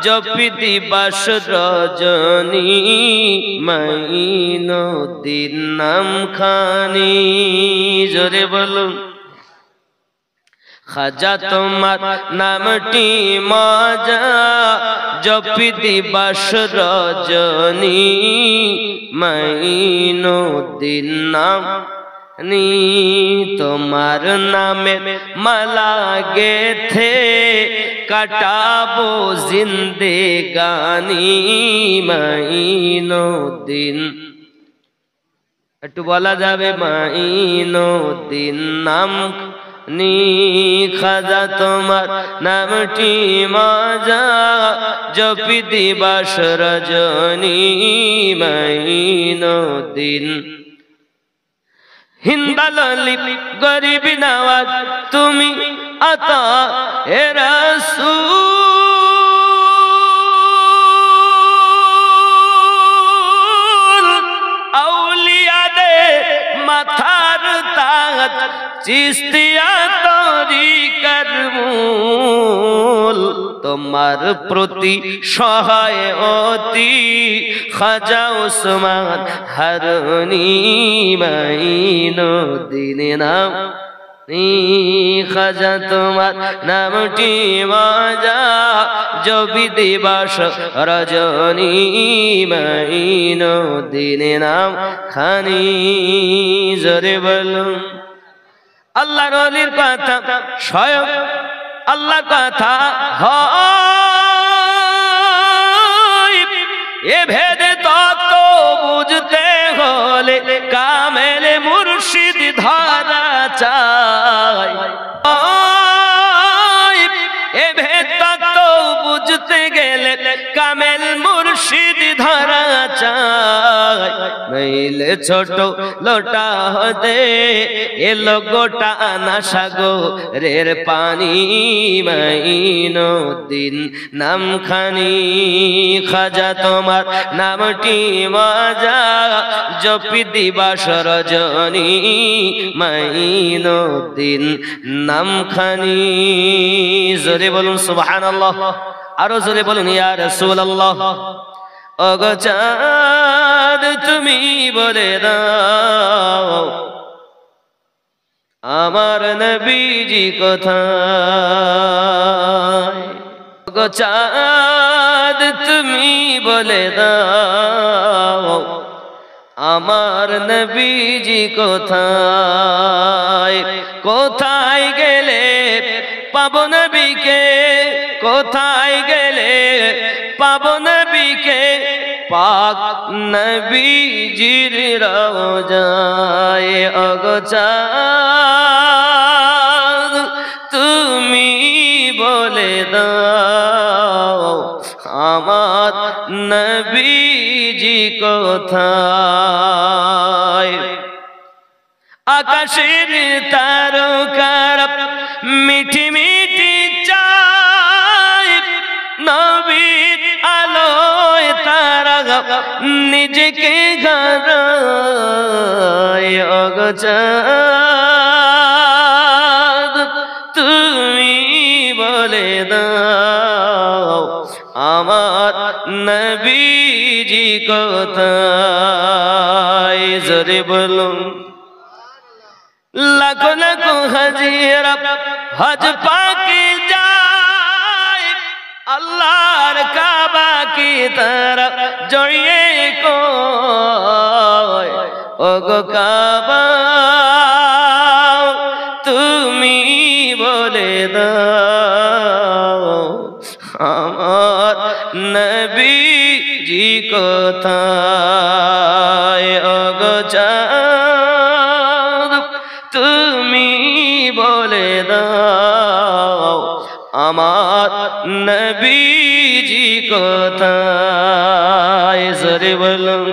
জপি দিবাস রজনী মাইনুদ্দিন নাম খানি। জোরে বলুন। খাজা তোমার নামটি মজা জপি দিবাস রজনী মাইনুদ্দিন নাম নি। তোমার নামে মালা গেথে কাটাবো জিন্দেগানি মাইনুদ্দিন। একটু বলা যাবে মাইনুদ্দিন নাম নি। খাজা তোমার নামটি মজা জপি দিবাস রজনী মাইনুদ্দিন। হিন্দালি গরিব নওয়াজ তুমি আতা এ রাসূল। আউলিয়াদে মাথার তাজ চিস্তিয়া তরিকার মূল। তোমার প্রতি সহায় অতি খাজা ওসমান হারুনি মাইনুদ্দিন নাম নি। খাজা তোমার নামটি মজা জপি দিবাস রজনী মাইনুদ্দিন নাম খানি। জোরে বলুন। আল্লাহর ওলির কথা স্বয়ং আল্লাহর কথা হয়। এ ভেদে তত্ত্ব বুঝতে হলে কামেল মুর্শিদ ধরা চাই। এ ভেদ তত্ত্ব বুঝতে গেলে কামেল মুর্শিদ ধরা চাই। নইলে ছোট লোটা হতে এলো গোটা না সাগরের পানি মাইনুদ্দিন নাম খানি। খাজা তোমার নামটি মজা জপি দিবাস রজনী মাইনুদ্দিন নাম খানি। জোরে বলুন সুবহানাল্লাহ। আরো জোরে বলুন ইয়া রাসূলুল্লাহ। ওগো চাঁদ তুমি বলে দাও আমার নবীজি কোথায়। ওগো চাঁদ তুমি বলে দাও আমার নবীজি কোথায়। কোথায় গেলে পাবো নবীকে, কোথায় গেলে পাবো নবীকে। পাক নবীজির রওজায়। ওগো চাঁদ তুমি বলে দাও আমার নবীজি কোথায়। আকাশের তারকার মিঠি মিঠি চায় নবীর আলোয় তারা নিজেকে গায়। ওগো চাঁদ তুমি বলে দাও আমার নবীজি কোথায়। জোরে বলুন। লাখো লাখো হাজিরা হজ পাকে যায় আল্লাহর কাবা কি তারা জড়িয়ে কয়। ওগো কাবা তুমি বলে দাও আমার নবীজি কোথায়। ওগো চাঁদ তুমি বলে দাও আমার নবীজি কোথায়। জোরে বলুন।